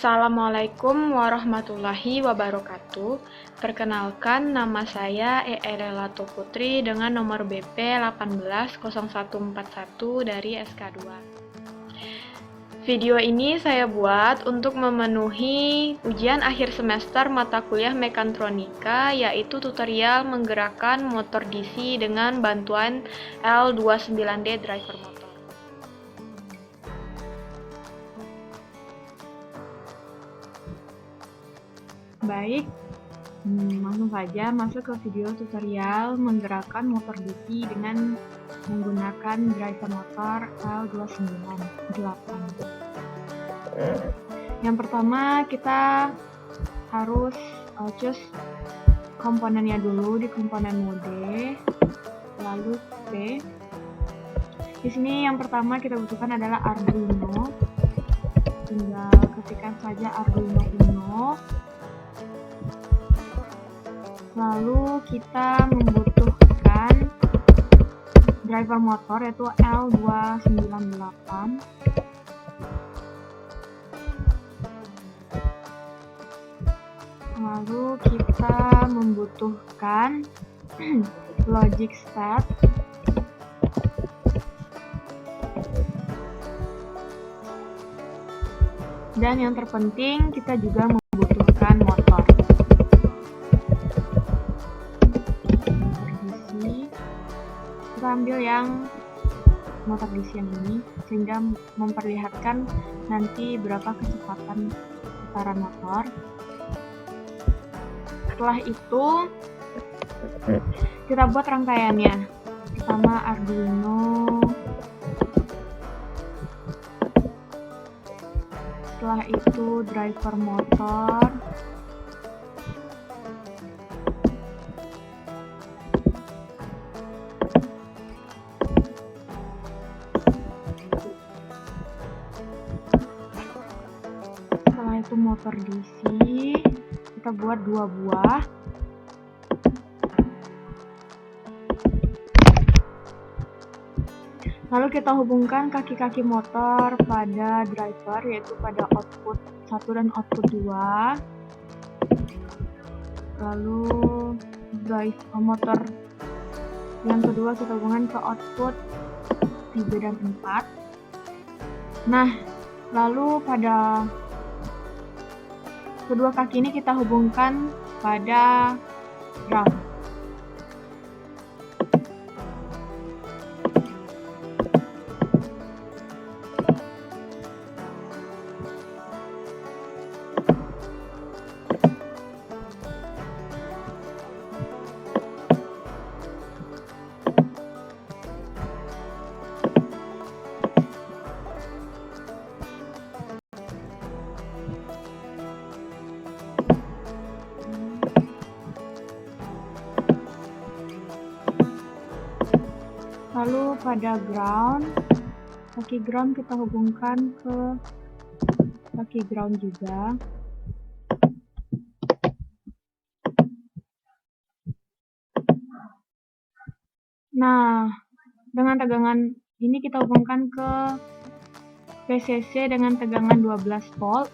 Assalamualaikum warahmatullahi wabarakatuh. Perkenalkan, nama saya Elato Putri dengan nomor BP 180141 dari SK2. Video ini saya buat untuk memenuhi ujian akhir semester mata kuliah Mekatronika, yaitu tutorial menggerakkan motor DC dengan bantuan L29D driver motor. Baik, langsung saja masuk ke video tutorial menggerakkan motor DC dengan menggunakan driver motor L298. Yang pertama kita harus choose komponennya dulu di komponen mode, lalu P. Di sini yang pertama kita butuhkan adalah Arduino. Tinggal ketikkan saja Arduino Uno. Lalu kita membutuhkan driver motor yaitu L298. Lalu kita membutuhkan logic stat. Dan yang terpenting kita juga membutuhkan motor. Kita ambil yang motor DC yang ini sehingga memperlihatkan nanti berapa kecepatan putaran motor. Setelah itu kita buat rangkaiannya. Pertama Arduino, setelah itu driver motor, setelah itu motor DC, kita buat 2 buah. Lalu kita hubungkan kaki-kaki motor pada driver, yaitu pada output 1 dan output 2. Lalu drive motor yang kedua kita hubungkan ke output 3 dan 4. Nah, lalu pada kedua kaki ini kita hubungkan pada ground. Lalu pada ground, kaki ground kita hubungkan ke kaki ground juga. Nah, dengan tegangan ini kita hubungkan ke PCC dengan tegangan 12 volt.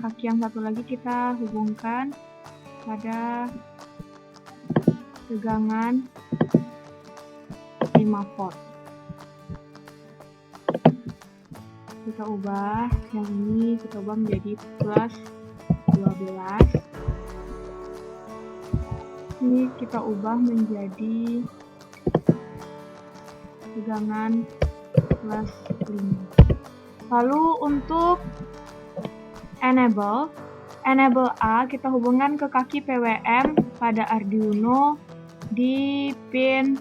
Kaki yang satu lagi kita hubungkan pada tegangan 5 volt. Kita ubah yang ini, kita ubah menjadi plus 12. Ini kita ubah menjadi tegangan plus 5. Lalu untuk enable A kita hubungkan ke kaki PWM pada Arduino di pin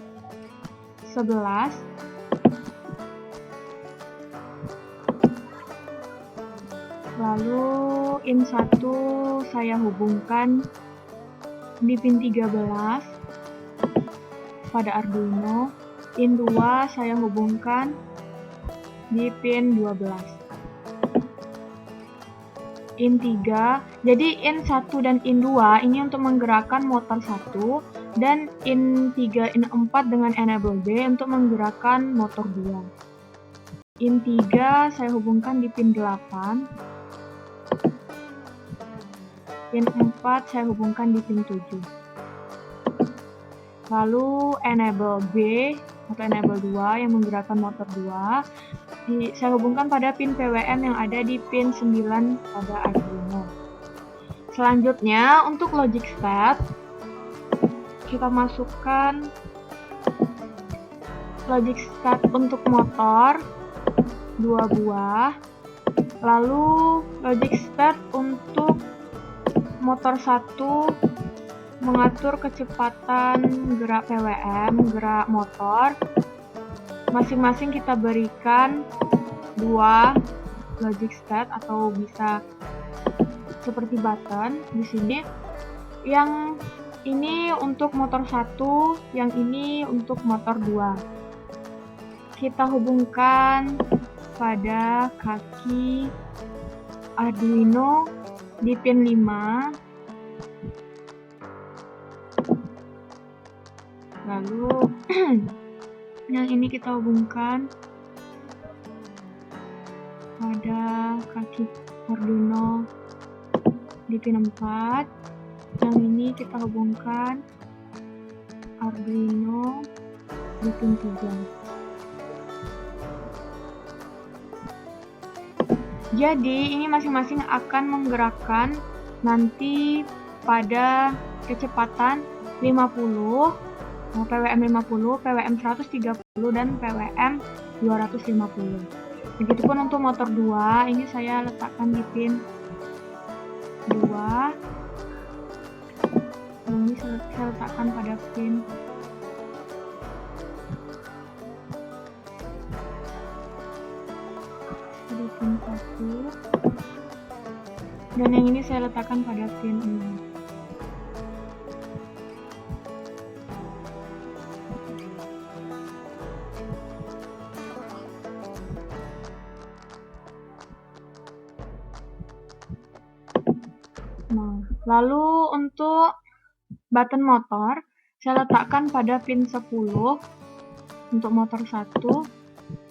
11. Lalu in 1 saya hubungkan di pin 13 pada Arduino. In 2 saya hubungkan di pin 12. In 3, jadi in 1 dan in 2 ini untuk menggerakkan motor 1, dan in 3, in 4 dengan enable B untuk menggerakkan motor 2. In 3 saya hubungkan di pin 8. pin 4 saya hubungkan di pin 7. Lalu enable B atau enable 2 yang menggerakkan motor 2 saya hubungkan pada pin PWM yang ada di pin 9 pada Arduino. Selanjutnya untuk logic step kita masukkan logic step untuk motor 2 buah, lalu logic step untuk motor 1 mengatur kecepatan gerak PWM, gerak motor. Masing-masing kita berikan 2 logic step atau bisa seperti button di sini. Yang ini untuk motor 1, yang ini untuk motor 2. Kita hubungkan pada kaki Arduino di pin 5. Lalu yang ini kita hubungkan pada kaki Arduino di pin 4. Yang ini kita hubungkan Arduino di pin 3. Jadi ini masing-masing akan menggerakkan nanti pada kecepatan 50, PWM 50, PWM 130, dan PWM 250. Begitupun untuk motor 2, ini saya letakkan di pin 2. Ini saya letakkan pada pin 1, dan yang ini saya letakkan pada pin 6. Nah, lalu untuk button motor saya letakkan pada pin 10 untuk motor 1,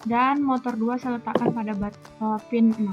dan motor 2 saya letakkan pada pin 6.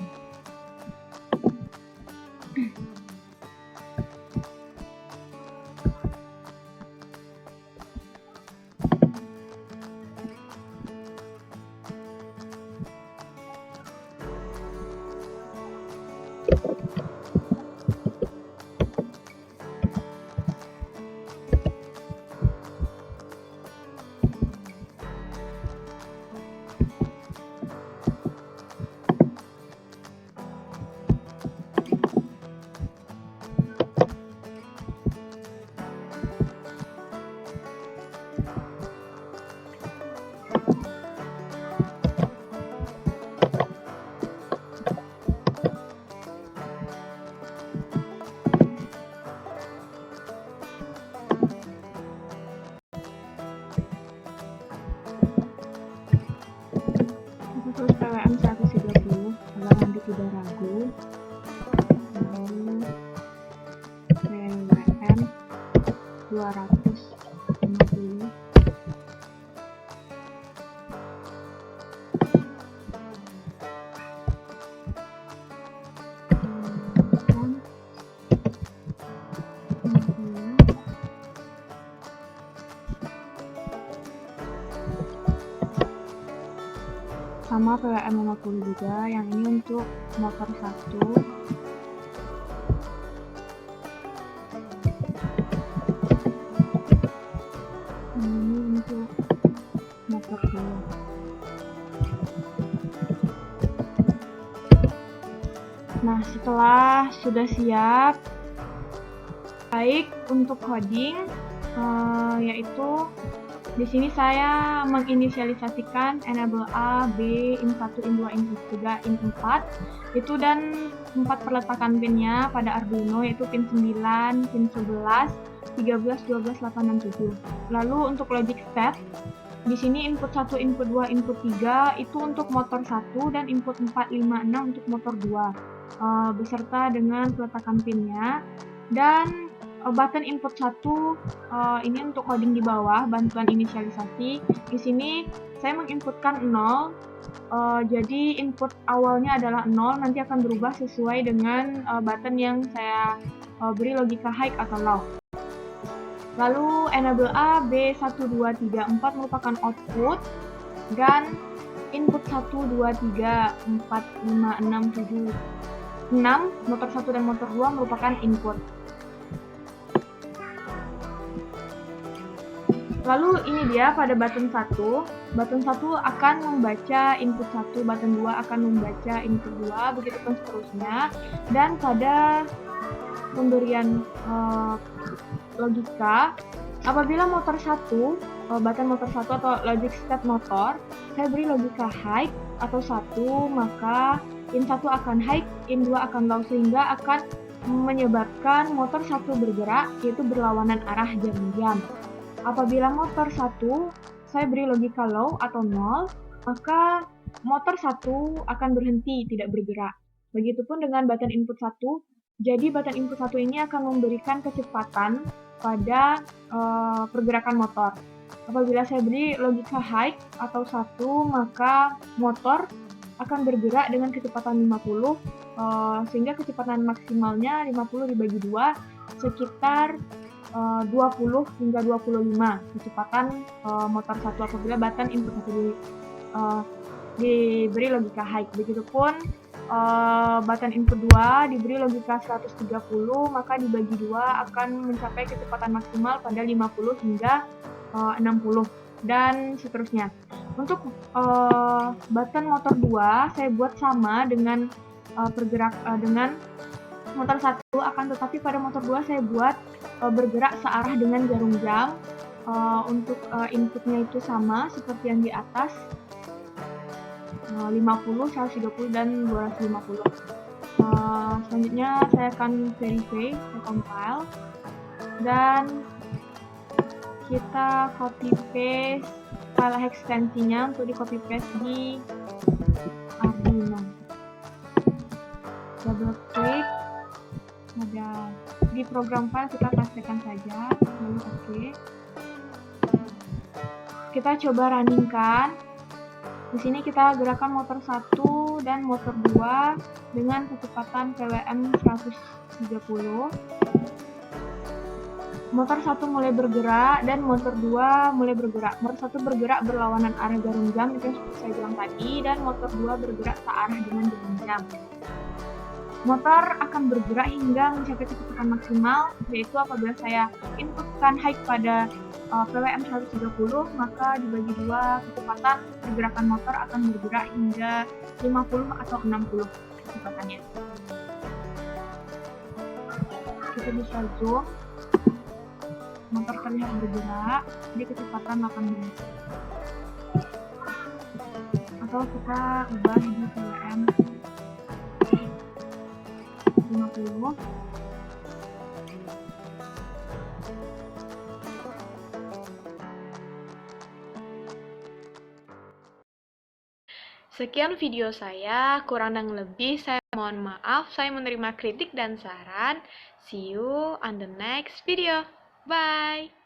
Terus PWM 130 agar nanti tidak ragu. Lalu PWM 250. Sama PWM 50 juga, yang ini untuk motor 1. Ini untuk motor 2. Nah, setelah sudah siap, baik untuk coding, yaitu di sini saya menginisialisasikan enable A, B, in1, in2, in3, in4 itu, dan 4 perletakan pinnya pada Arduino yaitu pin 9, pin 11, 13, 12, 8, dan 7. Lalu untuk logic step, di sini input 1, input 2, input 3 itu untuk motor 1, dan input 4, 5, 6 untuk motor 2 beserta dengan peletakan pinnya. Dan button input 1 ini untuk coding di bawah, bantuan inisialisasi. Di sini saya menginputkan 0, jadi input awalnya adalah 0, nanti akan berubah sesuai dengan button yang saya beri logika high atau low. Lalu enable A, B, 1, 2, 3, 4 merupakan output, dan input 1, 2, 3, 4, 5, 6, 7, 6, motor 1 dan motor 2 merupakan input. Lalu ini dia pada button 1. Button 1 akan membaca input 1, button 2 akan membaca input 2, begitu pun seterusnya. Dan pada pemberian logika, apabila motor 1, button motor 1 atau logic step motor, saya beri logika high atau 1, maka in 1 akan high, in 2 akan low, sehingga akan menyebabkan motor 1 bergerak, yaitu berlawanan arah jam-jam. Apabila motor 1 saya beri logika low atau 0, maka motor 1 akan berhenti, tidak bergerak. Begitupun dengan button input 1, jadi button input 1 ini akan memberikan kecepatan pada pergerakan motor. Apabila saya beri logika high atau 1, maka motor akan bergerak dengan kecepatan 50, sehingga kecepatan maksimalnya 50 dibagi 2, sekitar 20 hingga 25 kecepatan motor 1 apabila button input 1 diberi logika high. Begitupun button input 2 diberi logika 130, maka dibagi 2 akan mencapai kecepatan maksimal pada 50 hingga 60 dan seterusnya. Untuk button motor 2 saya buat sama dengan dengan motor 1, akan tetapi pada motor 2 saya buat bergerak searah dengan jarum jam. Untuk inputnya itu sama seperti yang di atas, 50, 130, dan 250. Selanjutnya saya akan verify, saya compile, dan kita copy paste file ekstensinya untuk di copy paste di Arduino. Double klik, ada di program file, kita pastikan saja, lalu oke. Kita coba runningkan. Di sini kita gerakan motor 1 dan motor 2 dengan kecepatan PWM 130. Motor 1 mulai bergerak dan motor 2 mulai bergerak. Motor 1 bergerak berlawanan arah jarum jam, itu yang seperti saya bilang tadi, dan motor 2 bergerak searah dengan jarum jam. Motor akan bergerak hingga mencapai kecepatan maksimal, yaitu apabila saya inputkan high pada PWM 130, maka dibagi 2 kecepatan pergerakan motor akan bergerak hingga 50 atau 60 kecepatannya. Kita bisa zoom, motor terlihat bergerak di kecepatan 80. Atau kita ubah di PWM 50. Sekian video saya, kurang dan lebih saya mohon maaf. Saya menerima kritik dan saran. See you on the next video. Bye!